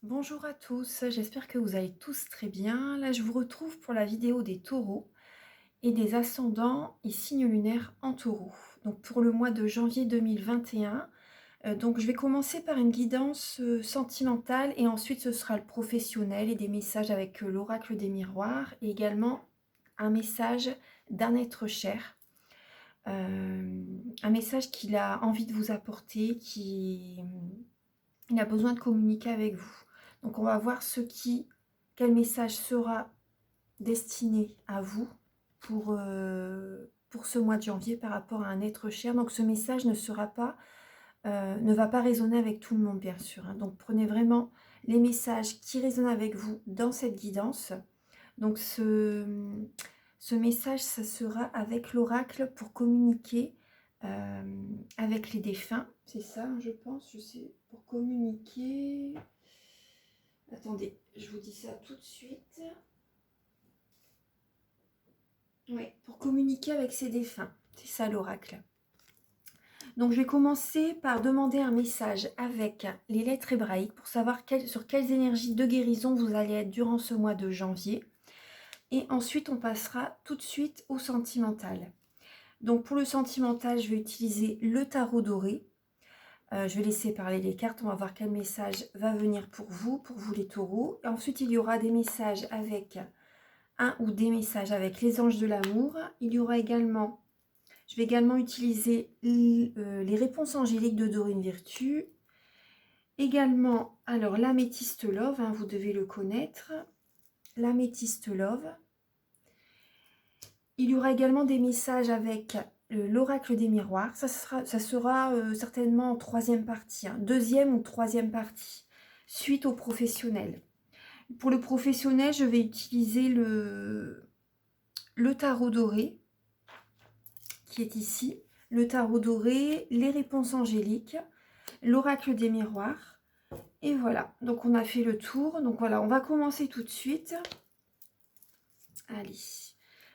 Bonjour à tous, j'espère que vous allez tous très bien. Là, je vous retrouve pour la vidéo des taureaux et des ascendants et signes lunaires en taureau. Donc pour le mois de janvier 2021, donc je vais commencer par une guidance sentimentale et ensuite ce sera le professionnel et des messages avec l'oracle des miroirs et également un message d'un être cher. Un message qu'il a envie de vous apporter, il a besoin de communiquer avec vous. Donc on va voir quel message sera destiné à vous pour ce mois de janvier par rapport à un être cher. Donc ce message ne va pas résonner avec tout le monde bien sûr, hein. Donc prenez vraiment les messages qui résonnent avec vous dans cette guidance. Donc ce message, ça sera avec l'oracle pour communiquer avec les défunts. C'est ça, hein, je pense. Je sais, pour communiquer. Attendez, je vous dis ça tout de suite. Oui, pour communiquer avec ses défunts. C'est ça l'oracle. Donc je vais commencer par demander un message avec les lettres hébraïques pour savoir sur quelles énergies de guérison vous allez être durant ce mois de janvier. Et ensuite, on passera tout de suite au sentimental. Donc pour le sentimental, je vais utiliser le tarot doré. Je vais laisser parler les cartes, on va voir quel message va venir pour vous les taureaux. Et ensuite, il y aura des messages avec un ou des messages avec les anges de l'amour. Il y aura également, je vais également utiliser les réponses angéliques de Dorine Virtue. Également, alors l'améthyste love, hein, vous devez le connaître. L'améthyste love. Il y aura également des messages avec l'oracle des miroirs. Ça sera certainement en troisième partie, hein, deuxième ou troisième partie, suite au professionnel. Pour le professionnel, je vais utiliser le tarot doré, qui est ici. Le tarot doré, les réponses angéliques, l'oracle des miroirs. Et voilà, donc on a fait le tour. Donc voilà, on va commencer tout de suite. Allez,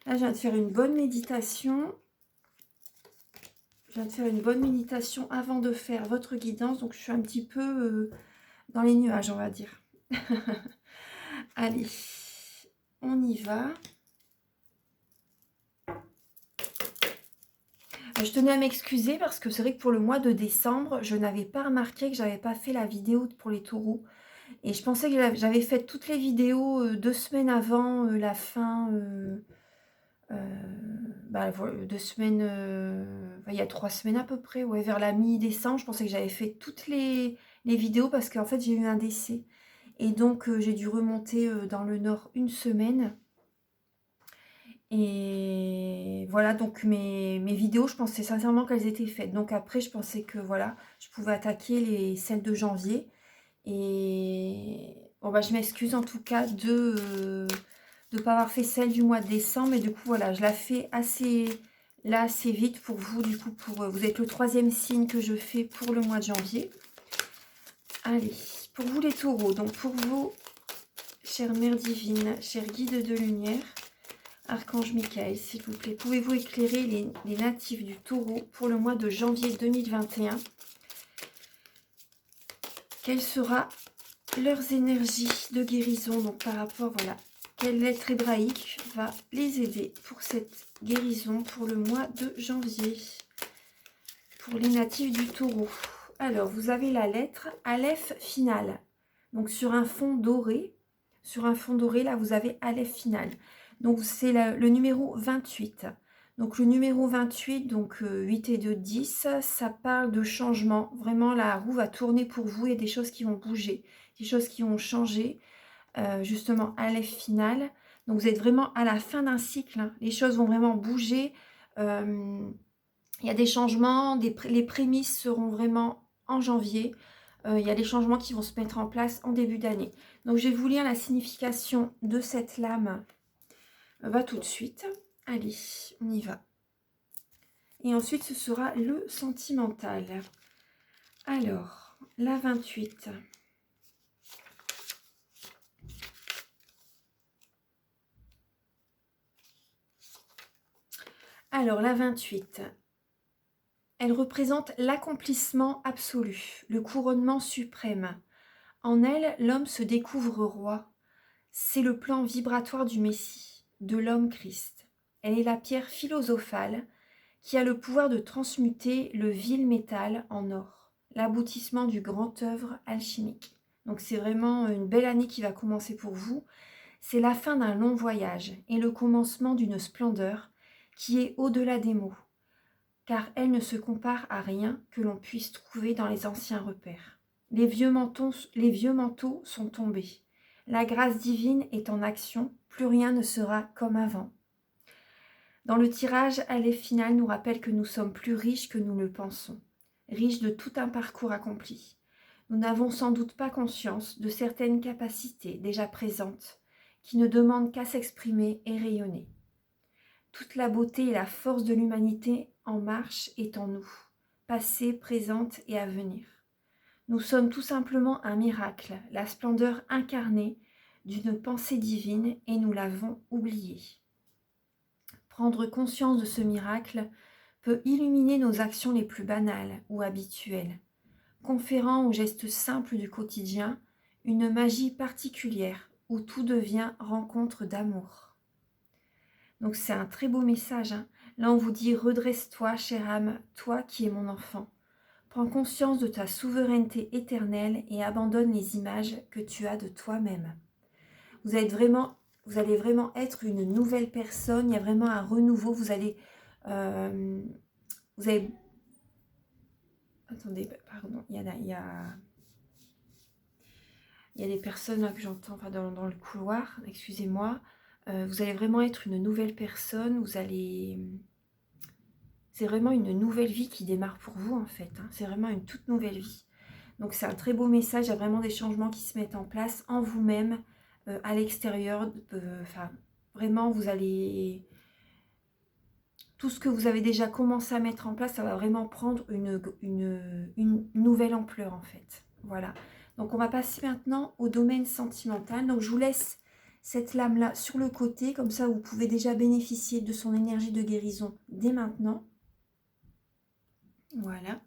là je viens de faire une bonne méditation. Je viens de faire une bonne méditation avant de faire votre guidance. Donc, je suis un petit peu dans les nuages, on va dire. Allez, on y va. Je tenais à m'excuser parce que c'est vrai que pour le mois de décembre, je n'avais pas remarqué que j'avais pas fait la vidéo pour les taureaux. Et je pensais que j'avais fait toutes les vidéos 2 semaines avant la fin... voilà, 2 semaines, il y a 3 semaines à peu près, ouais, vers la mi-décembre, je pensais que j'avais fait toutes les vidéos parce qu'en fait j'ai eu un décès. Et donc j'ai dû remonter dans le nord une semaine. Et voilà, donc mes vidéos, je pensais sincèrement qu'elles étaient faites. Donc après, je pensais que voilà, je pouvais attaquer celles de janvier. Et bon, bah, je m'excuse en tout cas de ne pas avoir fait celle du mois de décembre. Et du coup, voilà, je la fais assez vite pour vous. Du coup, vous êtes le troisième signe que je fais pour le mois de janvier. Allez, pour vous les taureaux, donc pour vous, chère mère divine, chère guide de lumière, Archange Michael, s'il vous plaît, pouvez-vous éclairer les natifs du taureau pour le mois de janvier 2021? Quelle sera leurs énergies de guérison, donc par rapport, voilà, quelle lettre hébraïque va les aider pour cette guérison pour le mois de janvier, pour les natifs du taureau? Alors, vous avez la lettre Aleph finale, donc sur un fond doré, là, vous avez Aleph finale, donc c'est le numéro 28. Donc le numéro 28, donc 8 et 2, 10, ça parle de changement. Vraiment, la roue va tourner pour vous. Il y a des choses qui vont bouger, des choses qui vont changer. Justement, à l'effet final. Donc vous êtes vraiment à la fin d'un cycle, hein. Les choses vont vraiment bouger. Il y a des changements, les prémices seront vraiment en janvier. Il y a des changements qui vont se mettre en place en début d'année. Donc je vais vous lire la signification de cette lame. Va tout de suite. Allez, on y va. Et ensuite, ce sera le sentimental. Alors, la 28. Alors, la 28. Elle représente l'accomplissement absolu, le couronnement suprême. En elle, l'homme se découvre roi. C'est le plan vibratoire du Messie, de l'homme Christ. Elle est la pierre philosophale qui a le pouvoir de transmuter le vil métal en or, l'aboutissement du grand œuvre alchimique. Donc c'est vraiment une belle année qui va commencer pour vous. C'est la fin d'un long voyage et le commencement d'une splendeur qui est au-delà des mots, car elle ne se compare à rien que l'on puisse trouver dans les anciens repères. Les vieux manteaux sont tombés. La grâce divine est en action, plus rien ne sera comme avant. Dans le tirage, Allez final nous rappelle que nous sommes plus riches que nous le pensons, riches de tout un parcours accompli. Nous n'avons sans doute pas conscience de certaines capacités déjà présentes qui ne demandent qu'à s'exprimer et rayonner. Toute la beauté et la force de l'humanité en marche est en nous, passée, présente et à venir. Nous sommes tout simplement un miracle, la splendeur incarnée d'une pensée divine et nous l'avons oubliée. Prendre conscience de ce miracle peut illuminer nos actions les plus banales ou habituelles, conférant aux gestes simples du quotidien une magie particulière où tout devient rencontre d'amour. Donc c'est un très beau message. Là on vous dit « Redresse-toi, chère âme, toi qui es mon enfant. Prends conscience de ta souveraineté éternelle et abandonne les images que tu as de toi-même. » Vous allez vraiment être une nouvelle personne, il y a vraiment un renouveau, vous allez... Attendez, pardon, il y a des personnes là que j'entends enfin, dans le couloir, excusez-moi. Vous allez vraiment être une nouvelle personne, c'est vraiment une nouvelle vie qui démarre pour vous en fait, c'est vraiment une toute nouvelle vie. Donc c'est un très beau message, il y a vraiment des changements qui se mettent en place en vous-même, à l'extérieur, vraiment vous allez... Tout ce que vous avez déjà commencé à mettre en place, ça va vraiment prendre une nouvelle ampleur en fait. Voilà. Donc on va passer maintenant au domaine sentimental. Donc je vous laisse cette lame-là sur le côté, comme ça vous pouvez déjà bénéficier de son énergie de guérison dès maintenant. Voilà.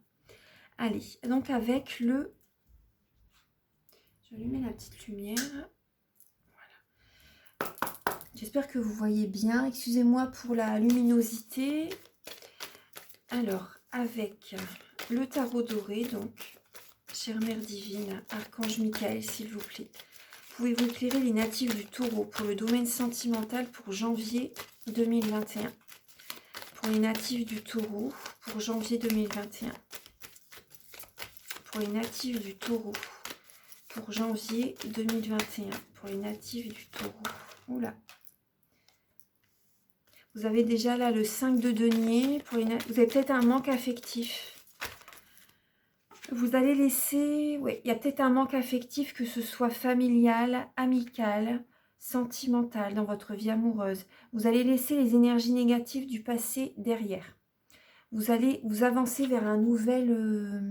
Allez, donc avec le... Je vais allumer la petite lumière. J'espère que vous voyez bien. Excusez-moi pour la luminosité. Alors, avec le tarot doré, donc, chère Mère Divine, Archange Michael, s'il vous plaît. Pouvez-vous éclairer les natifs du taureau pour le domaine sentimental pour janvier 2021? Pour les natifs du taureau, pour janvier 2021. Pour les natifs du taureau, pour janvier 2021. Pour les natifs du taureau. Oula. Vous avez déjà là le 5 de denier. Vous avez peut-être un manque affectif. Vous allez laisser... Oui, il y a peut-être un manque affectif, que ce soit familial, amical, sentimental dans votre vie amoureuse. Vous allez laisser les énergies négatives du passé derrière. Vous allez vous avancer vers un nouvel...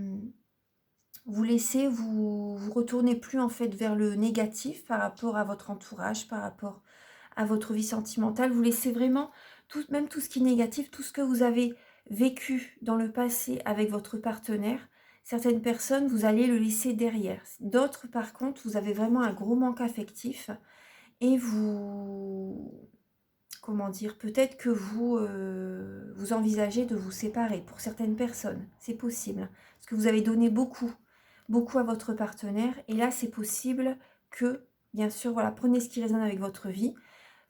vous laissez, vous retournez plus en fait vers le négatif par rapport à votre entourage, par rapport à votre vie sentimentale. Vous laissez vraiment... même tout ce qui est négatif, tout ce que vous avez vécu dans le passé avec votre partenaire, certaines personnes, vous allez le laisser derrière. D'autres, par contre, vous avez vraiment un gros manque affectif et vous... Comment dire? Peut-être que vous envisagez de vous séparer pour certaines personnes. C'est possible. Parce que vous avez donné beaucoup à votre partenaire. Et là, c'est possible que, bien sûr, voilà, prenez ce qui résonne avec votre vie.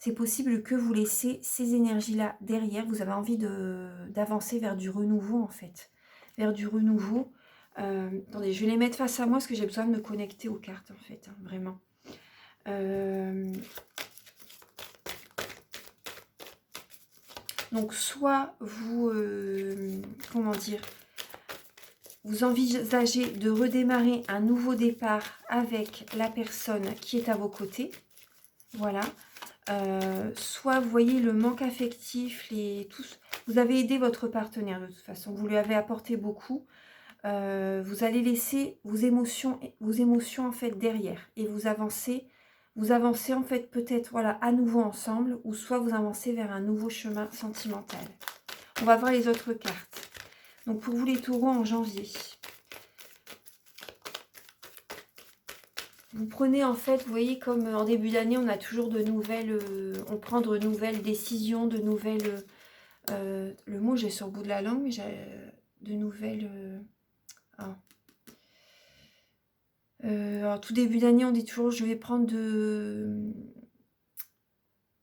C'est possible que vous laissez ces énergies-là derrière. Vous avez envie d'avancer vers du renouveau, en fait. Vers du renouveau. Attendez, je vais les mettre face à moi parce que j'ai besoin de me connecter aux cartes, en fait. Vraiment. Donc, soit vous... comment dire? Vous envisagez de redémarrer un nouveau départ avec la personne qui est à vos côtés. Voilà. Soit vous voyez le manque affectif, vous avez aidé votre partenaire de toute façon, vous lui avez apporté beaucoup, vous allez laisser vos émotions en fait derrière et vous avancez en fait peut-être voilà à nouveau ensemble, ou soit vous avancez vers un nouveau chemin sentimental. On va voir les autres cartes. Donc pour vous les taureaux en janvier. Vous prenez en fait, vous voyez, comme en début d'année, on a toujours de nouvelles, on prend de nouvelles décisions, de nouvelles, le mot j'ai sur le bout de la langue, mais j'ai de nouvelles, ah. Alors tout début d'année, on dit toujours, je vais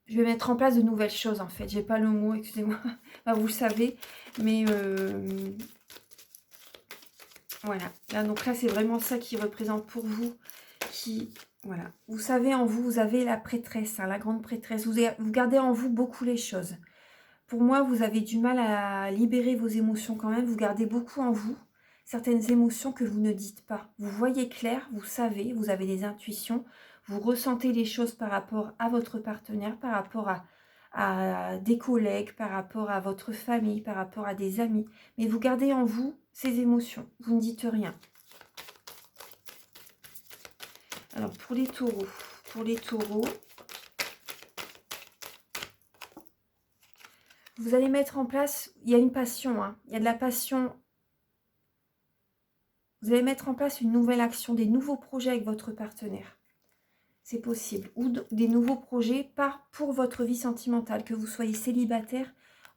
mettre en place de nouvelles choses en fait. J'ai pas le mot, excusez-moi. Enfin, vous le savez, mais voilà. Là, donc là, c'est vraiment ça qui représente pour vous. Voilà. Vous savez, en vous, vous avez la prêtresse, hein, la grande prêtresse. Vous gardez en vous beaucoup les choses. Pour moi, vous avez du mal à libérer vos émotions quand même. Vous gardez beaucoup en vous certaines émotions que vous ne dites pas. Vous voyez clair, vous savez, vous avez des intuitions. Vous ressentez les choses par rapport à votre partenaire, par rapport à des collègues, par rapport à votre famille, par rapport à des amis. Mais vous gardez en vous ces émotions. Vous ne dites rien. Alors, pour les taureaux, vous allez mettre en place, il y a une passion, hein, il y a de la passion. Vous allez mettre en place une nouvelle action, des nouveaux projets avec votre partenaire. C'est possible. Ou des nouveaux projets pour votre vie sentimentale, que vous soyez célibataire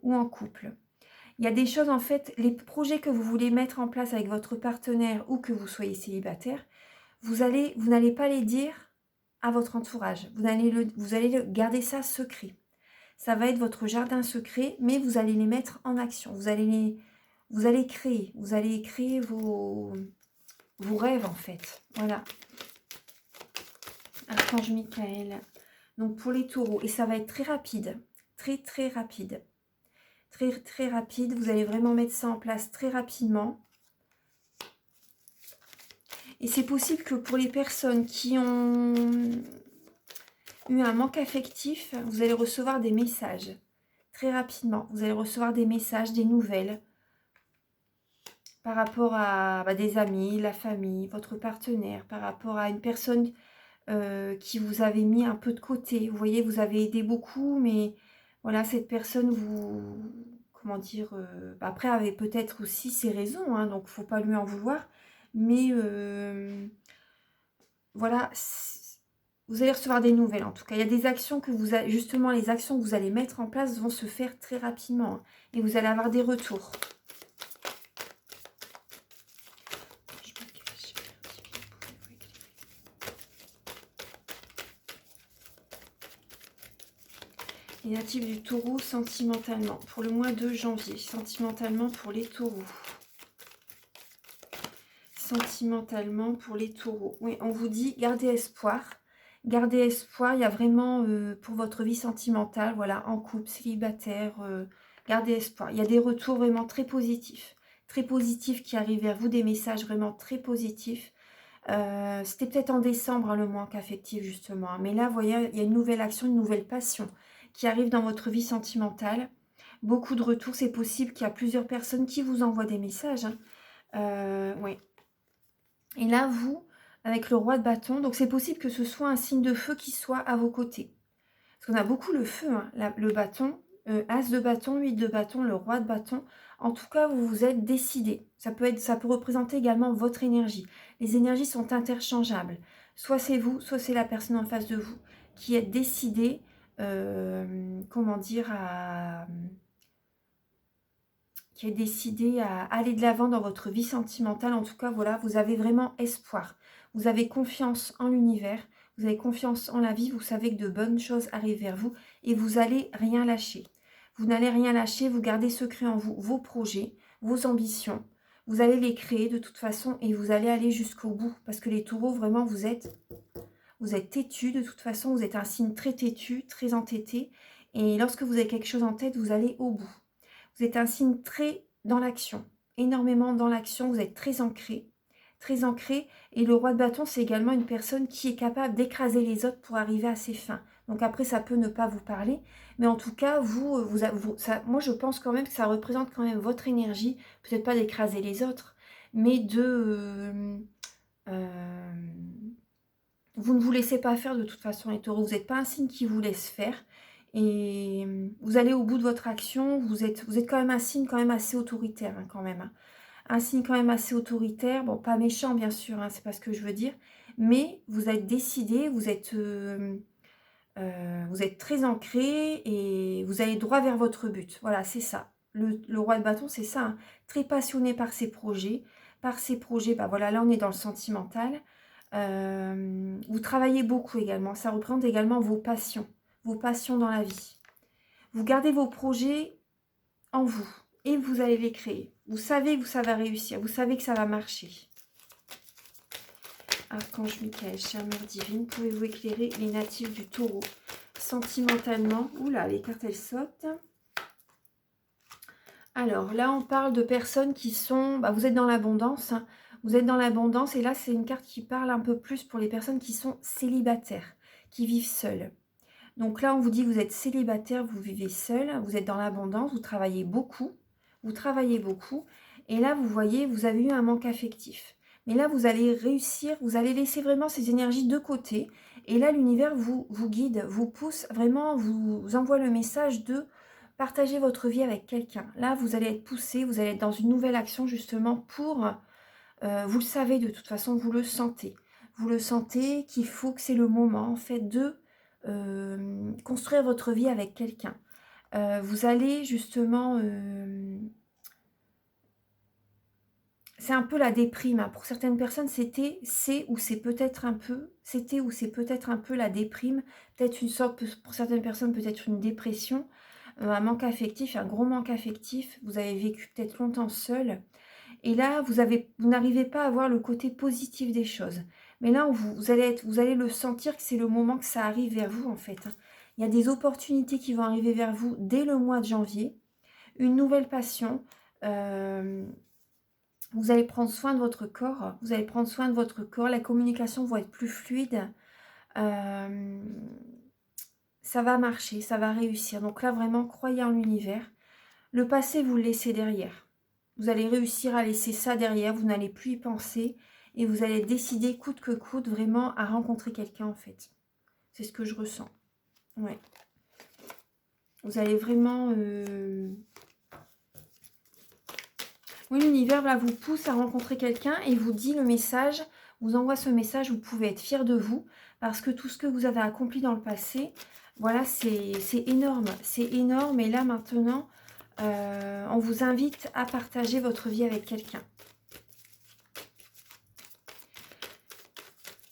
ou en couple. Il y a des choses, en fait, les projets que vous voulez mettre en place avec votre partenaire ou que vous soyez célibataire, vous n'allez pas les dire à votre entourage. Vous allez garder ça secret. Ça va être votre jardin secret, mais vous allez les mettre en action. Vous allez créer vos rêves, en fait. Voilà. Archange Michael. Donc, pour les taureaux. Et ça va être très rapide. Très, très rapide. Très, très rapide. Vous allez vraiment mettre ça en place très rapidement. Et c'est possible que pour les personnes qui ont eu un manque affectif, vous allez recevoir des messages. Très rapidement. Vous allez recevoir des messages, des nouvelles. Par rapport à des amis, la famille, votre partenaire, par rapport à une personne qui vous avait mis un peu de côté. Vous voyez, vous avez aidé beaucoup, mais voilà, cette personne comment dire, après avait peut-être aussi ses raisons, hein, donc il ne faut pas lui en vouloir. Mais voilà, vous allez recevoir des nouvelles en tout cas. Il y a des actions que justement, les actions que vous allez mettre en place vont se faire très rapidement, hein, et vous allez avoir des retours. Les natifs du taureau sentimentalement, pour le mois de janvier, sentimentalement pour les taureaux. Sentimentalement pour les taureaux. Oui, on vous dit, gardez espoir. Gardez espoir, il y a vraiment pour votre vie sentimentale, voilà, en couple, célibataire, gardez espoir. Il y a des retours vraiment très positifs qui arrivent vers vous, des messages vraiment très positifs. C'était peut-être en décembre, hein, le manque affectif justement. Mais là, vous voyez, il y a une nouvelle action, une nouvelle passion qui arrive dans votre vie sentimentale. Beaucoup de retours, c'est possible qu'il y a plusieurs personnes qui vous envoient des messages. Hein. Oui. Et là, vous, avec le roi de bâton, donc c'est possible que ce soit un signe de feu qui soit à vos côtés. Parce qu'on a beaucoup le feu, hein, le bâton, as de bâton, 8 de bâton, le roi de bâton. En tout cas, vous vous êtes décidé. Ça peut représenter également votre énergie. Les énergies sont interchangeables. Soit c'est vous, soit c'est la personne en face de vous qui est décidé, comment dire, qui est décidé à aller de l'avant dans votre vie sentimentale. En tout cas, voilà, vous avez vraiment espoir. Vous avez confiance en l'univers. Vous avez confiance en la vie, vous savez que de bonnes choses arrivent vers vous et vous n'allez rien lâcher. Vous n'allez rien lâcher, vous gardez secret en vous vos projets, vos ambitions. Vous allez les créer de toute façon et vous allez aller jusqu'au bout. Parce que les taureaux, vraiment, vous êtes têtus de toute façon. Vous êtes un signe très têtu, très entêté. Et lorsque vous avez quelque chose en tête, vous allez au bout. Vous êtes un signe très dans l'action, énormément dans l'action. Vous êtes très ancré. Très ancré, et le roi de bâton, c'est également une personne qui est capable d'écraser les autres pour arriver à ses fins. Donc après, ça peut ne pas vous parler, mais en tout cas, moi je pense quand même que ça représente quand même votre énergie, peut-être pas d'écraser les autres, mais vous ne vous laissez pas faire de toute façon les taureaux, vous n'êtes pas un signe qui vous laisse faire, et vous allez au bout de votre action, vous êtes quand même un signe quand même assez autoritaire, hein, quand même, hein. Un signe quand même assez autoritaire, bon, pas méchant bien sûr, hein, c'est pas ce que je veux dire, mais vous êtes décidé, vous êtes très ancré et vous allez droit vers votre but. Voilà, c'est ça. Le roi de bâton, c'est ça, hein. Très passionné par ses projets. Par ses projets, bah voilà, là on est dans le sentimental. Vous travaillez beaucoup également. Ça représente également vos passions dans la vie. Vous gardez vos projets en vous et vous allez les créer. Vous savez que ça va réussir. Vous savez que ça va marcher. Archange Michael, chère mère divine, pouvez-vous éclairer les natifs du taureau sentimentalement? Oula, les cartes elles sautent. Alors là, on parle de personnes qui sont... Bah, vous êtes dans l'abondance. Hein. Vous êtes dans l'abondance et là, c'est une carte qui parle un peu plus pour les personnes qui sont célibataires, qui vivent seules. Donc là, on vous dit que vous êtes célibataire, vous vivez seul, vous êtes dans l'abondance, vous travaillez beaucoup. Vous travaillez beaucoup. Et là, vous voyez, vous avez eu un manque affectif. Mais là, vous allez réussir, vous allez laisser vraiment ces énergies de côté. Et là, l'univers vous guide, vous pousse, vraiment, vous envoie le message de partager votre vie avec quelqu'un. Là, vous allez être poussé, vous allez être dans une nouvelle action justement pour... vous le savez de toute façon, vous le sentez. Vous le sentez qu'il faut que c'est le moment en fait de construire votre vie avec quelqu'un. Vous allez justement... c'est un peu la déprime. Hein. Pour certaines personnes, c'est ou c'est peut-être un peu la déprime. Peut-être une sorte, pour certaines personnes, peut-être une dépression, un manque affectif, un gros manque affectif. Vous avez vécu peut-être longtemps seul. Et là, vous n'arrivez pas à voir le côté positif des choses. Mais là, vous allez le sentir que c'est le moment que ça arrive vers vous, en fait. Hein. Il y a des opportunités qui vont arriver vers vous dès le mois de janvier. Une nouvelle passion. Vous allez prendre soin de votre corps. Vous allez prendre soin de votre corps. La communication va être plus fluide. Ça va marcher, ça va réussir. Donc là, vraiment, croyez en l'univers. Le passé, vous le laissez derrière. Vous allez réussir à laisser ça derrière. Vous n'allez plus y penser. Et vous allez décider, coûte que coûte, vraiment à rencontrer quelqu'un, en fait. C'est ce que je ressens. Ouais. Vous allez vraiment... Oui, l'univers là, vous pousse à rencontrer quelqu'un et vous dit le message, vous envoie ce message, vous pouvez être fier de vous parce que tout ce que vous avez accompli dans le passé, voilà, c'est énorme. C'est énorme et là maintenant, on vous invite à partager votre vie avec quelqu'un.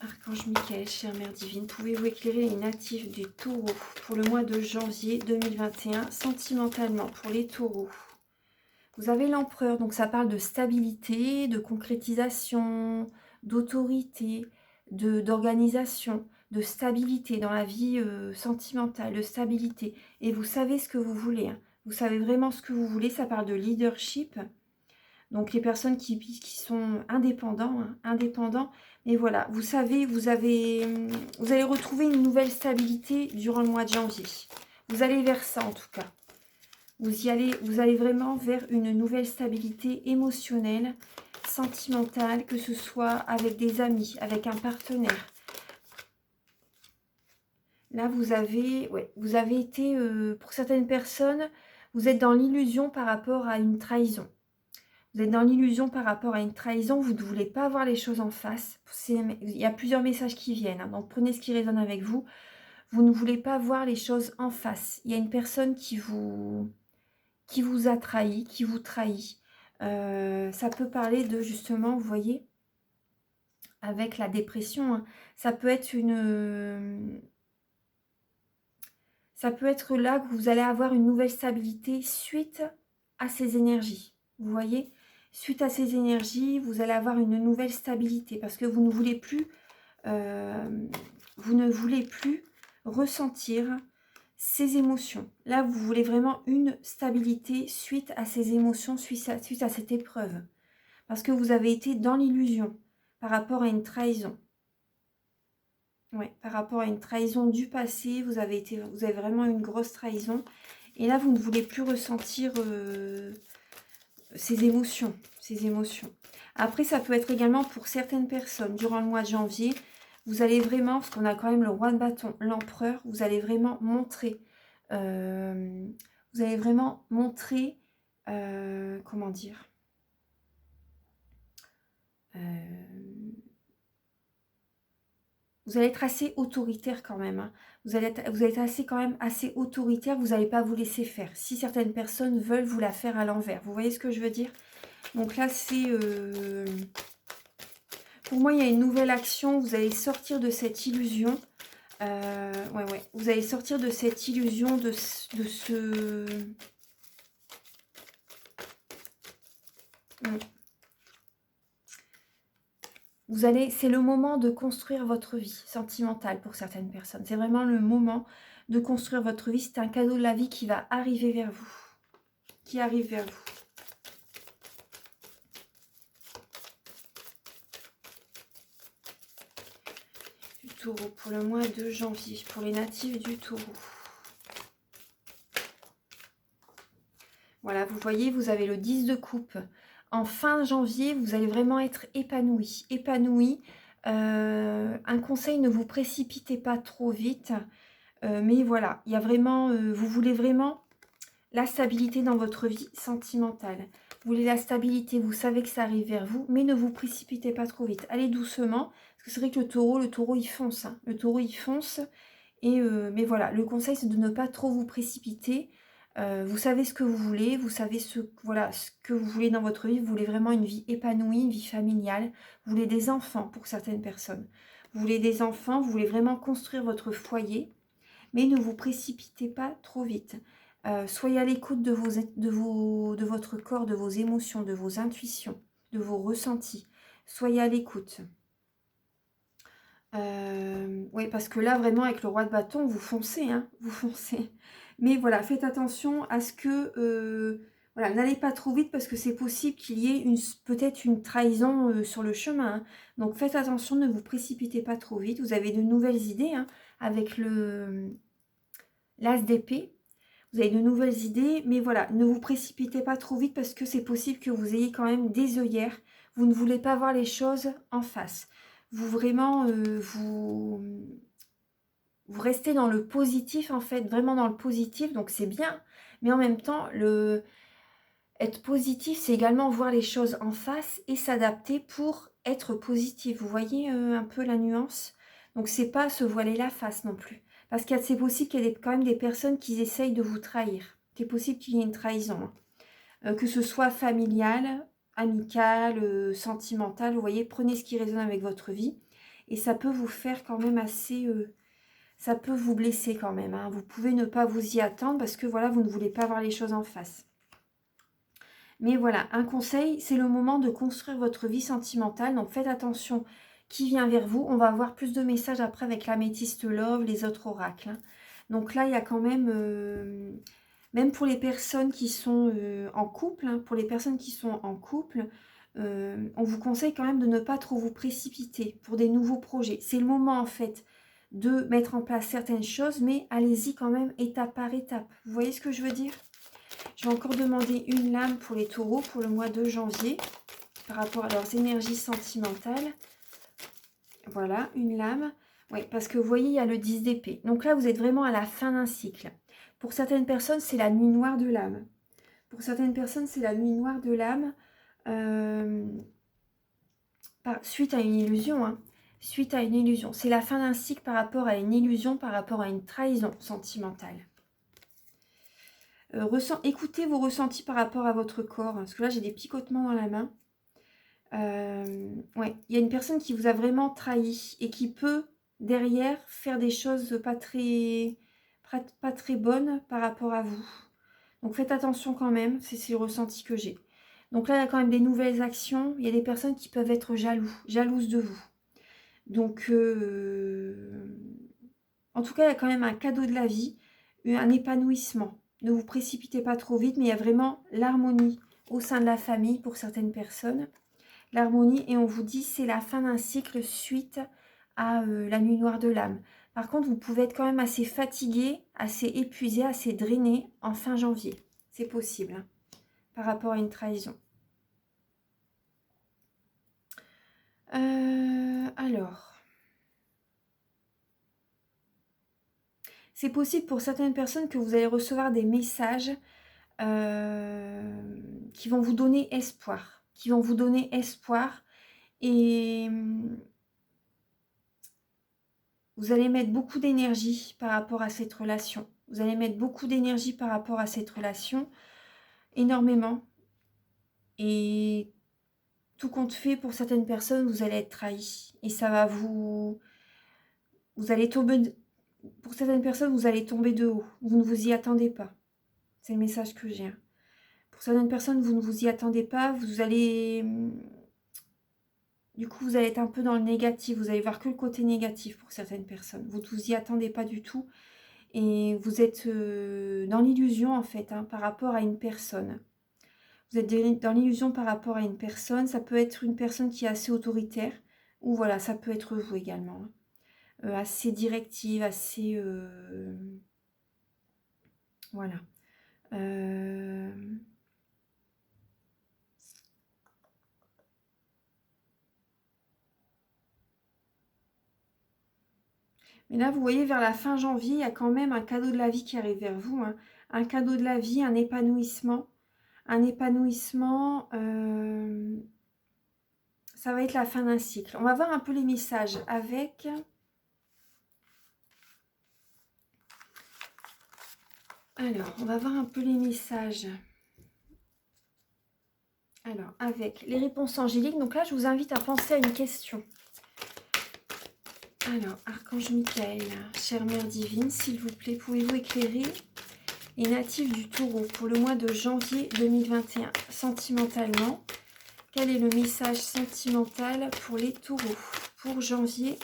Archange Michael, chère mère divine, pouvez-vous éclairer les natifs du taureau pour le mois de janvier 2021, sentimentalement pour les taureaux? Vous avez l'empereur, donc ça parle de stabilité, de concrétisation, d'autorité, d'organisation, de stabilité dans la vie sentimentale, de stabilité. Et vous savez ce que vous voulez. Hein. Vous savez vraiment ce que vous voulez. Ça parle de leadership. Donc les personnes qui sont indépendants, hein, indépendants. Et voilà, vous savez, vous allez retrouver une nouvelle stabilité durant le mois de janvier. Vous allez vers ça en tout cas. Vous allez vraiment vers une nouvelle stabilité émotionnelle, sentimentale, que ce soit avec des amis, avec un partenaire. Là, vous avez été, pour certaines personnes, vous êtes dans l'illusion par rapport à une trahison. Vous êtes dans l'illusion par rapport à une trahison, vous ne voulez pas voir les choses en face. Il y a plusieurs messages qui viennent, hein, donc prenez ce qui résonne avec vous. Vous ne voulez pas voir les choses en face. Il y a une personne qui vous a trahi, qui vous trahit. Ça peut parler de, justement, vous voyez, avec la dépression, hein, ça peut être ça peut être là que vous allez avoir une nouvelle stabilité suite à ces énergies. Vous voyez, suite à ces énergies, vous allez avoir une nouvelle stabilité parce que vous ne voulez plus, ressentir ces émotions. Là, vous voulez vraiment une stabilité suite à ces émotions, suite à cette épreuve. Parce que vous avez été dans l'illusion par rapport à une trahison. Ouais, par rapport à une trahison du passé, vous avez vraiment une grosse trahison. Et là, vous ne voulez plus ressentir ces émotions. Après, ça peut être également pour certaines personnes, durant le mois de janvier, vous allez vraiment, parce qu'on a quand même le roi de bâton, l'empereur, vous allez vraiment montrer, comment dire, Vous allez être assez autoritaire quand même, hein. Vous allez être assez, quand même assez autoritaire. Vous n'allez pas vous laisser faire. Si certaines personnes veulent vous la faire à l'envers. Vous voyez ce que je veux dire? Donc là, c'est... pour moi, il y a une nouvelle action. Vous allez sortir de cette illusion. Ouais. Vous allez sortir de cette illusion, de ce... C'est le moment de construire votre vie sentimentale pour certaines personnes. C'est vraiment le moment de construire votre vie. C'est un cadeau de la vie qui va arriver vers vous. Qui arrive vers vous. Du Taureau pour le mois de janvier. Pour les natifs du Taureau. Voilà, vous voyez, vous avez le 10 de coupe. En fin janvier, vous allez vraiment être épanoui. Épanoui. Un conseil, ne vous précipitez pas trop vite. Mais voilà, il y a vraiment, vous voulez vraiment la stabilité dans votre vie sentimentale. Vous voulez la stabilité, vous savez que ça arrive vers vous, mais ne vous précipitez pas trop vite. Allez doucement, parce que c'est vrai que le taureau, il fonce. Hein. Le taureau, il fonce. Mais voilà, le conseil, c'est de ne pas trop vous précipiter. Vous savez ce que vous voulez, vous savez ce que vous voulez dans votre vie. Vous voulez vraiment une vie épanouie, une vie familiale. Vous voulez des enfants pour certaines personnes. Vous voulez des enfants, vous voulez vraiment construire votre foyer, mais ne vous précipitez pas trop vite. Soyez à l'écoute de votre corps, de vos émotions, de vos intuitions, de vos ressentis. Soyez à l'écoute. Oui, parce que là, vraiment, avec le roi de bâton, vous foncez, hein, vous foncez. Mais voilà, faites attention à ce que... voilà, n'allez pas trop vite parce que c'est possible qu'il y ait peut-être une trahison sur le chemin. Hein. Donc, faites attention, ne vous précipitez pas trop vite. Vous avez de nouvelles idées hein, avec l'as d'épée. Vous avez de nouvelles idées, mais voilà, ne vous précipitez pas trop vite parce que c'est possible que vous ayez quand même des œillères. Vous ne voulez pas voir les choses en face. Vous vraiment, vous restez dans le positif en fait, vraiment dans le positif, donc c'est bien. Mais en même temps, être positif, c'est également voir les choses en face et s'adapter pour être positif. Vous voyez un peu la nuance? Donc c'est pas se voiler la face non plus. Parce que c'est possible qu'il y ait quand même des personnes qui essayent de vous trahir. C'est possible qu'il y ait une trahison. Hein. Que ce soit familiale, amicale, sentimentale. Vous voyez, prenez ce qui résonne avec votre vie. Et ça peut vous faire quand même assez... ça peut vous blesser quand même. Hein. Vous pouvez ne pas vous y attendre parce que voilà, vous ne voulez pas voir les choses en face. Mais voilà, un conseil, c'est le moment de construire votre vie sentimentale. Donc faites attention qui vient vers vous. On va avoir plus de messages après avec l'améthyste love, les autres oracles. Hein. Donc là, il y a quand même, même pour les personnes qui sont en couple, hein, pour les personnes qui sont en couple, on vous conseille quand même de ne pas trop vous précipiter pour des nouveaux projets. C'est le moment en fait de mettre en place certaines choses, mais allez-y quand même étape par étape. Vous voyez ce que je veux dire ? Je vais encore demander une lame pour les taureaux pour le mois de janvier par rapport à leurs énergies sentimentales. Voilà, une lame. Oui, parce que vous voyez, il y a le 10 d'épée. Donc là, vous êtes vraiment à la fin d'un cycle. Pour certaines personnes, c'est la nuit noire de l'âme. Pour certaines personnes, c'est la nuit noire de l'âme suite à une illusion. Hein. Suite à une illusion. C'est la fin d'un cycle par rapport à une illusion, par rapport à une trahison sentimentale. Écoutez vos ressentis par rapport à votre corps. Parce que là, j'ai des picotements dans la main. Ouais, il y a une personne qui vous a vraiment trahi et qui peut, derrière, faire des choses pas très bonnes par rapport à vous. Donc, faites attention quand même. C'est le ressenti que j'ai. Donc là, il y a quand même des nouvelles actions. Il y a des personnes qui peuvent être jalouses de vous. Donc, en tout cas, il y a quand même un cadeau de la vie, un épanouissement. Ne vous précipitez pas trop vite, mais il y a vraiment l'harmonie au sein de la famille pour certaines personnes. L'harmonie, et on vous dit c'est la fin d'un cycle suite à la nuit noire de l'âme. Par contre, vous pouvez être quand même assez fatigué, assez épuisé, assez drainé en fin janvier. C'est possible, hein, par rapport à une trahison. Alors... C'est possible pour certaines personnes que vous allez recevoir des messages qui vont vous donner espoir. Qui vont vous donner espoir. Et Vous allez mettre beaucoup d'énergie par rapport à cette relation. Vous allez mettre beaucoup d'énergie par rapport à cette relation, énormément. Et tout compte fait, pour certaines personnes, vous allez être trahi. Et ça va vous... Vous allez tomber... Pour certaines personnes, vous allez tomber de haut. Vous ne vous y attendez pas. C'est le message que j'ai. Pour certaines personnes, vous ne vous y attendez pas. Vous allez... Du coup, vous allez être un peu dans le négatif. Vous allez voir que le côté négatif pour certaines personnes. Vous ne vous y attendez pas du tout. Et vous êtes dans l'illusion, en fait, par rapport à une personne. Vous êtes dans l'illusion par rapport à une personne. Ça peut être une personne qui est assez autoritaire. Ou voilà, ça peut être vous également. Assez directive, assez... voilà. Mais là, vous voyez, vers la fin janvier, il y a quand même un cadeau de la vie qui arrive vers vous. Un cadeau de la vie, un épanouissement. Un épanouissement, ça va être la fin d'un cycle. On va voir un peu les messages avec... Alors, on va voir un peu les messages. Alors, avec les réponses angéliques. Donc là, je vous invite à penser à une question. Alors, Archange Michael, chère Mère Divine, s'il vous plaît, pouvez-vous éclairer les natifs du Taureau pour le mois de janvier 2021 sentimentalement? Quel est le message sentimental pour les taureaux pour janvier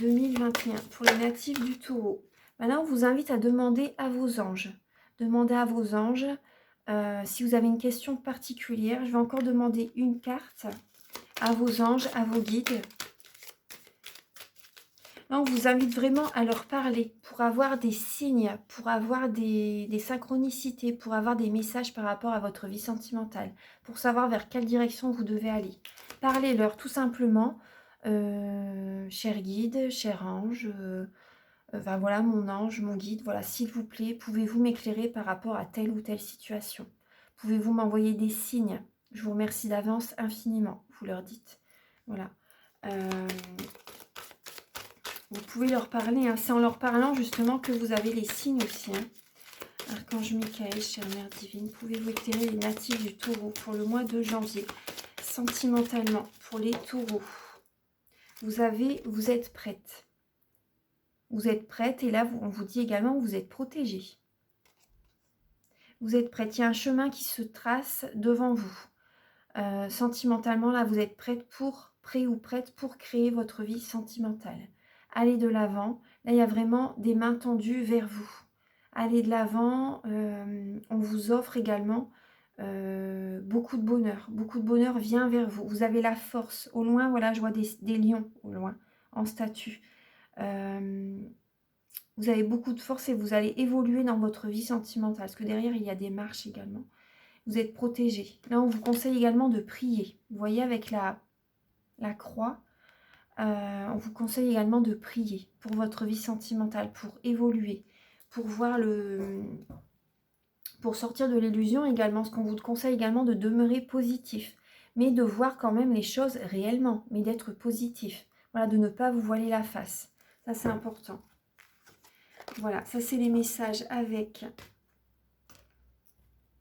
2021 pour les natifs du Taureau? Maintenant, on vous invite à demander à vos anges. Demandez à vos anges si vous avez une question particulière. Je vais encore demander une carte à vos anges, à vos guides. Là, on vous invite vraiment à leur parler pour avoir des signes, pour avoir des synchronicités, pour avoir des messages par rapport à votre vie sentimentale, pour savoir vers quelle direction vous devez aller. Parlez-leur tout simplement, cher guide, cher ange, enfin voilà, mon ange, mon guide, voilà, s'il vous plaît, pouvez-vous m'éclairer par rapport à telle ou telle situation? Pouvez-vous m'envoyer des signes? Je vous remercie d'avance infiniment, vous leur dites. Voilà. Vous pouvez leur parler, c'est en leur parlant justement que vous avez les signes aussi. Archange Michael, chère Mère Divine, pouvez-vous éclairer les natifs du Taureau pour le mois de janvier? Sentimentalement, pour les taureaux, vous êtes prête. Vous êtes prête et là, on vous dit également que vous êtes protégée. Vous êtes prête, il y a un chemin qui se trace devant vous. Sentimentalement, là, vous êtes prêt ou prête pour créer votre vie sentimentale. Allez de l'avant. Là, il y a vraiment des mains tendues vers vous. Allez de l'avant. On vous offre également beaucoup de bonheur. Beaucoup de bonheur vient vers vous. Vous avez la force. Au loin, voilà, je vois des lions au loin, en statue. Vous avez beaucoup de force et vous allez évoluer dans votre vie sentimentale. Parce que derrière, il y a des marches également. Vous êtes protégé. Là, on vous conseille également de prier. Vous voyez, avec la croix, on vous conseille également de prier pour votre vie sentimentale, pour évoluer, pour voir pour sortir de l'illusion également. Ce qu'on vous conseille également de demeurer positif, mais de voir quand même les choses réellement, mais d'être positif. Voilà, de ne pas vous voiler la face. Ça, c'est important. Voilà, ça, c'est les messages avec...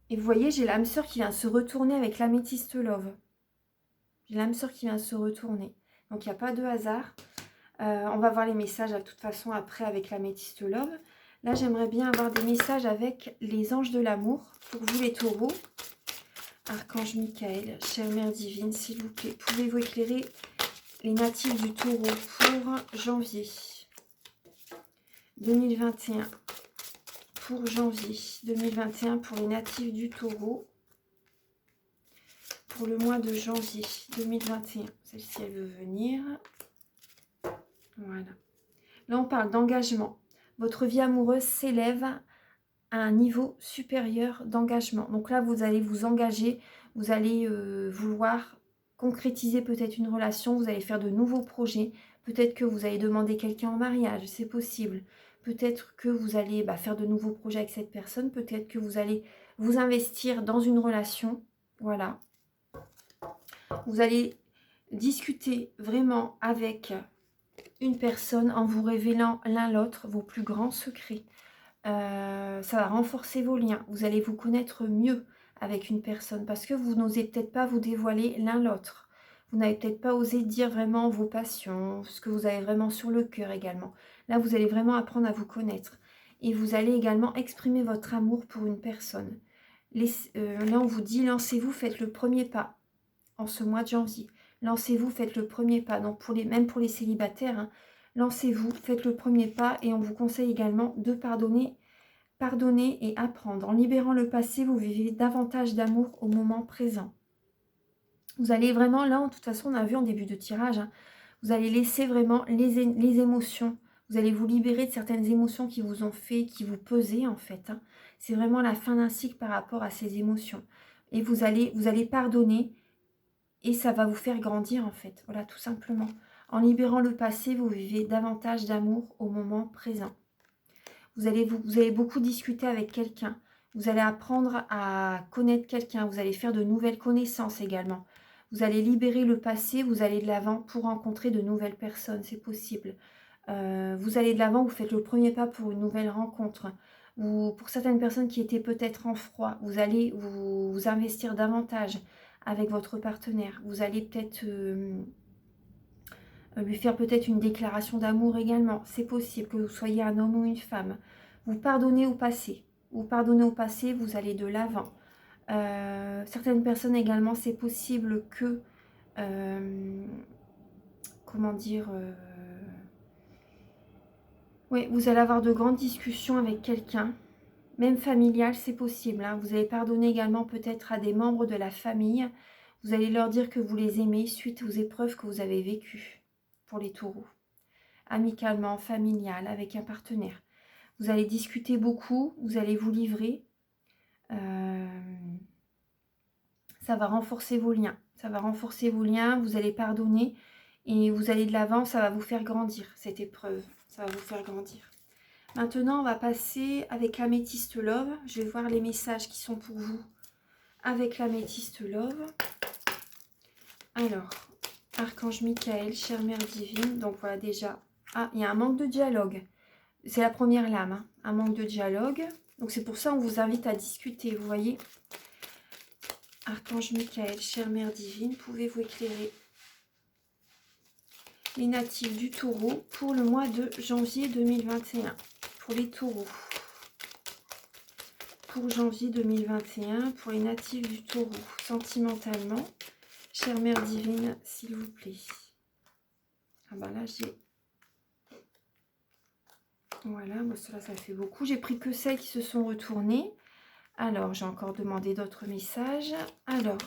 Et vous voyez, j'ai l'âme sœur qui vient se retourner avec l'améthyste love. J'ai l'âme sœur qui vient se retourner. Donc, il n'y a pas de hasard. On va voir les messages de toute façon après avec l'améthyste love. Là, j'aimerais bien avoir des messages avec les anges de l'amour. Pour vous, les taureaux. Archange Michael, chère Mère Divine, s'il vous plaît, pouvez-vous éclairer les natifs du Taureau pour janvier 2021? Pour janvier 2021, pour les natifs du Taureau, pour le mois de janvier 2021. Celle-ci, elle veut venir. Voilà. Là, on parle d'engagement. Votre vie amoureuse s'élève à un niveau supérieur d'engagement. Donc là, vous allez vous engager, vous allez vouloir concrétiser peut-être une relation, vous allez faire de nouveaux projets. Peut-être que vous allez demander quelqu'un en mariage, c'est possible. Peut-être que vous allez faire de nouveaux projets avec cette personne. Peut-être que vous allez vous investir dans une relation. Voilà. Vous allez discuter vraiment avec une personne en vous révélant l'un l'autre vos plus grands secrets. Ça va renforcer vos liens. Vous allez vous connaître mieux avec une personne parce que vous n'osez peut-être pas vous dévoiler l'un l'autre. Vous n'avez peut-être pas osé dire vraiment vos passions, ce que vous avez vraiment sur le cœur également. Là, vous allez vraiment apprendre à vous connaître. Et vous allez également exprimer votre amour pour une personne. Là, on vous dit, lancez-vous, faites le premier pas en ce mois de janvier. Lancez-vous, faites le premier pas. Donc, même pour les célibataires, hein, lancez-vous, faites le premier pas. Et on vous conseille également de pardonner. Pardonner et apprendre. En libérant le passé, vous vivez davantage d'amour au moment présent. Vous allez vraiment, là, de toute façon, on a vu en début de tirage, hein, vous allez laisser vraiment les émotions. Vous allez vous libérer de certaines émotions qui vous ont fait, qui vous pesaient en fait. Hein. C'est vraiment la fin d'un cycle par rapport à ces émotions. Et vous allez pardonner et ça va vous faire grandir en fait. Voilà, tout simplement. En libérant le passé, vous vivez davantage d'amour au moment présent. Vous allez beaucoup discuter avec quelqu'un. Vous allez apprendre à connaître quelqu'un. Vous allez faire de nouvelles connaissances également. Vous allez libérer le passé, vous allez de l'avant pour rencontrer de nouvelles personnes, c'est possible. Vous allez de l'avant, vous faites le premier pas pour une nouvelle rencontre. Ou pour certaines personnes qui étaient peut-être en froid, vous allez vous investir davantage avec votre partenaire. Vous allez peut-être lui faire peut-être une déclaration d'amour également. C'est possible que vous soyez un homme ou une femme. Vous pardonnez au passé. Vous pardonnez au passé, vous allez de l'avant. Certaines personnes également, c'est possible que... comment dire oui, vous allez avoir de grandes discussions avec quelqu'un. Même familial, c'est possible. Hein. Vous allez pardonner également peut-être à des membres de la famille. Vous allez leur dire que vous les aimez suite aux épreuves que vous avez vécues pour les taureaux. Amicalement, familial, avec un partenaire. Vous allez discuter beaucoup, vous allez vous livrer. Ça va renforcer vos liens. Ça va renforcer vos liens, vous allez pardonner et vous allez de l'avant, ça va vous faire grandir, cette épreuve. Ça va vous faire grandir. Maintenant, on va passer avec l'améthyste love. Je vais voir les messages qui sont pour vous avec l'améthyste love. Alors, Archange Michael, chère Mère Divine. Donc voilà déjà. Ah, il y a un manque de dialogue. C'est la première lame, hein. Un manque de dialogue. Donc c'est pour ça qu'on vous invite à discuter, vous voyez. Archange Michael, chère Mère Divine, pouvez-vous éclairer les natifs du taureau pour le mois de janvier 2021. Pour les taureaux. Pour janvier 2021, pour les natifs du taureau, sentimentalement. Chère Mère Divine, s'il vous plaît. Ah ben là, j'ai... Voilà, bon, cela, ça fait beaucoup. J'ai pris que celles qui se sont retournées. Alors, j'ai encore demandé d'autres messages. Alors,